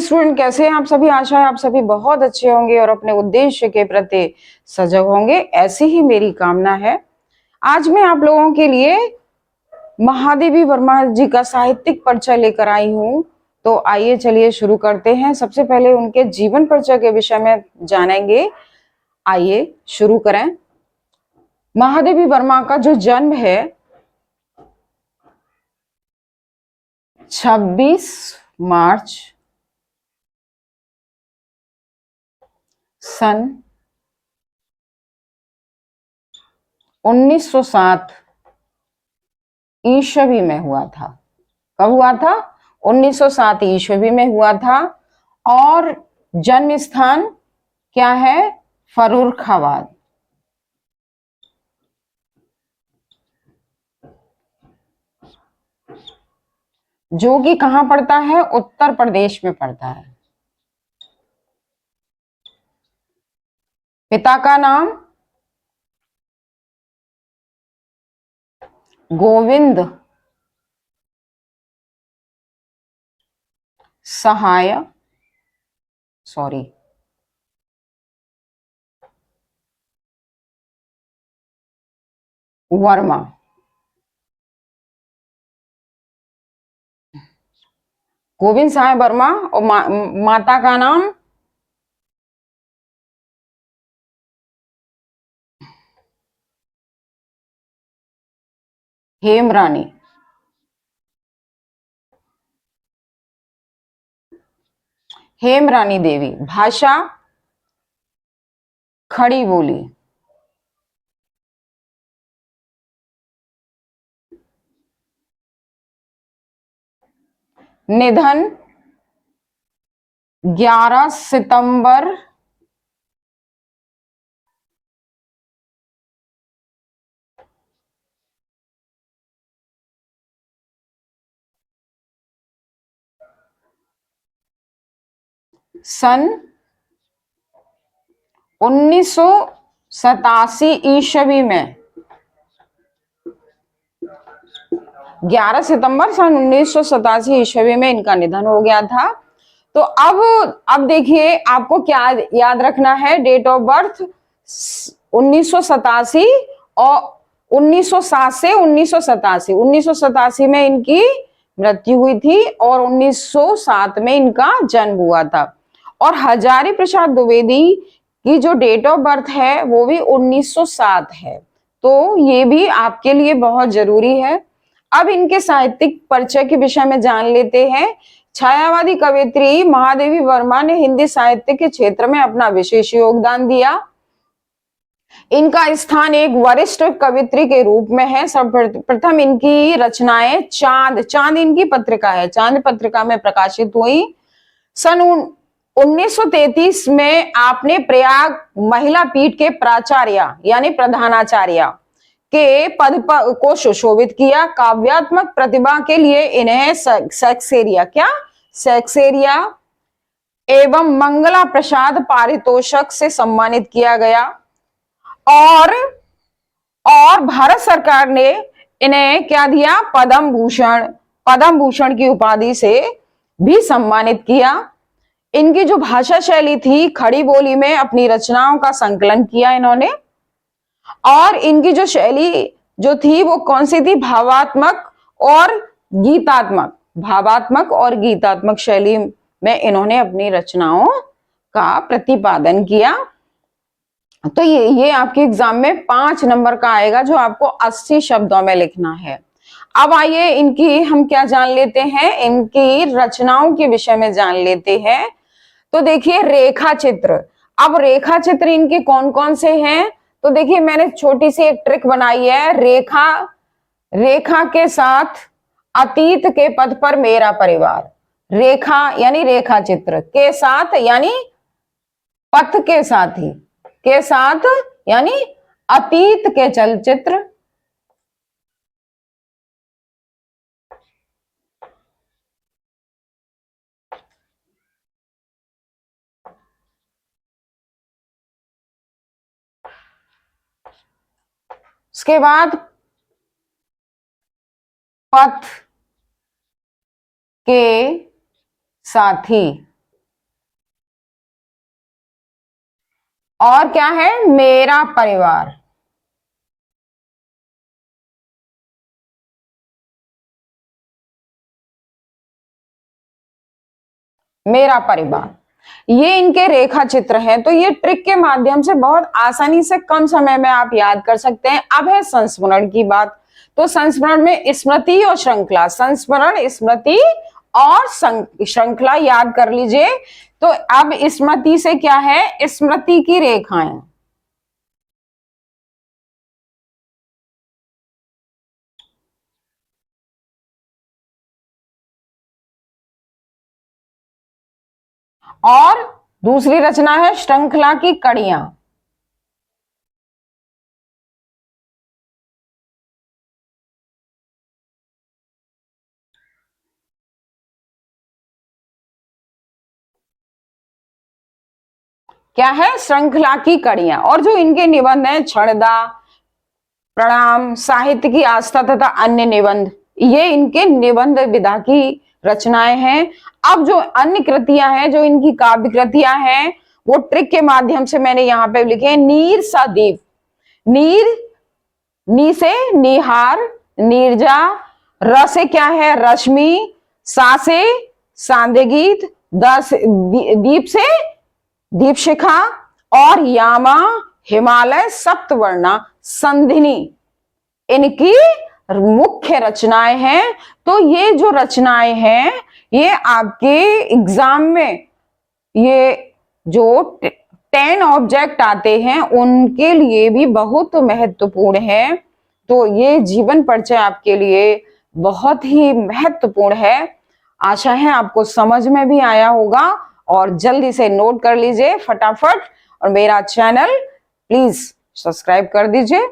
Student, कैसे हैं आप सभी? आशा है आप सभी बहुत अच्छे होंगे और अपने उद्देश्य के प्रति सजग होंगे, ऐसी ही मेरी कामना है। आज मैं आप लोगों के लिए महादेवी वर्मा जी का साहित्यिक परिचय लेकर आई हूँ। तो आइए चलिए शुरू करते हैं। सबसे पहले उनके जीवन परिचय के विषय में जानेंगे। आइए शुरू करें। महादेवी वर्मा का जो जन्म है 26 मार्च सन 1907 ईस्वी में हुआ था। कब हुआ था? 1907 ईस्वी में हुआ था। और जन्म स्थान क्या है? फर्रुखाबाद। जो कि कहां पड़ता है? उत्तर प्रदेश में पड़ता है। पिता का नाम गोविंद सहाय वर्मा। गोविंद सहाय वर्मा। और माता का नाम हेमरानी। हेमरानी देवी। भाषा खड़ी बोली। निधन 11 सितंबर 1987 ईस्वी में। 11 सितंबर 1987 ईस्वी में इनका निधन हो गया था। तो अब देखिए, आपको क्या याद रखना है? डेट ऑफ बर्थ 1987 और 1907 से 1987। 1987 में इनकी मृत्यु हुई थी और 1907 में इनका जन्म हुआ था। और हजारी प्रसाद द्विवेदी की जो डेट ऑफ बर्थ है वो भी 1907 है। तो ये भी आपके लिए बहुत जरूरी है। अब इनके साहित्यिक परिचय के विषय में जान लेते हैं। छायावादी कवयित्री महादेवी वर्मा ने हिंदी साहित्य के क्षेत्र में अपना विशेष योगदान दिया। इनका स्थान एक वरिष्ठ कवयित्री के रूप में है। सर्वप्रथम इनकी रचनाएं चांद इनकी पत्रिका है, चांद पत्रिका में प्रकाशित हुई। सन 1933 में आपने प्रयाग महिला पीठ के प्राचार्य यानी प्रधानाचार्य के पद को सुशोभित किया। काव्यात्मक प्रतिभा के लिए इन्हें सैक्सेरिया एवं मंगला प्रसाद पारितोषक से सम्मानित किया गया। और भारत सरकार ने इन्हें क्या दिया? पद्म भूषण की उपाधि से भी सम्मानित किया। इनकी जो भाषा शैली थी, खड़ी बोली में अपनी रचनाओं का संकलन किया इन्होंने। और इनकी जो शैली जो थी वो कौन सी थी? भावात्मक और गीतात्मक शैली में इन्होंने अपनी रचनाओं का प्रतिपादन किया। तो ये आपके एग्जाम में 5 नंबर का आएगा, जो आपको 80 शब्दों में लिखना है। अब आइए इनकी हम क्या जान लेते हैं, इनकी रचनाओं के विषय में जान लेते हैं। तो देखिए, रेखा चित्र। अब रेखा चित्र इनके कौन कौन से हैं? तो देखिए, मैंने छोटी सी एक ट्रिक बनाई है। रेखा के साथ अतीत के पथ पर मेरा परिवार। रेखा यानी रेखा चित्र, के साथ यानी पथ के साथ ही, के साथ यानी अतीत के चलचित्र। उसके बाद पथ के साथी। और क्या है, मेरा परिवार। मेरा परिवार, ये इनके रेखा चित्र हैं। तो ये ट्रिक के माध्यम से बहुत आसानी से कम समय में आप याद कर सकते हैं। अब है संस्मरण की बात। तो संस्मरण में स्मृति और श्रृंखला, संस्मरण, स्मृति और श्रृंखला याद कर लीजिए। तो अब स्मृति से क्या है, स्मृति की रेखाएं, और दूसरी रचना है श्रृंखला की कड़ियां। क्या है, श्रृंखला की कड़ियां। और जो इनके निबंध हैं, क्षणदा, प्रणाम, साहित्य की आस्था तथा अन्य निबंध, ये इनके निबंध विधा की रचनाएं हैं। अब जो अन्य कृतियां हैं, जो इनकी काव्य कृतियां हैं, वो ट्रिक के माध्यम से मैंने यहाँ पे लिखे हैं। नीर सा दीप, नीर, नी से निहार, नीरजा, र से क्या है, रश्मि, सा से सांदे गीत, दीप से दीप शिखा, और यामा, हिमालय, सप्तवर्णा, संधिनी, इनकी मुख्य रचनाएं हैं। तो ये जो रचनाएं हैं, ये आपके एग्जाम में, ये जो 10 ऑब्जेक्ट आते हैं उनके लिए भी बहुत महत्वपूर्ण है। तो ये जीवन परिचय आपके लिए बहुत ही महत्वपूर्ण है। आशा है आपको समझ में भी आया होगा, और जल्दी से नोट कर लीजिए फटाफट, और मेरा चैनल प्लीज सब्सक्राइब कर दीजिए।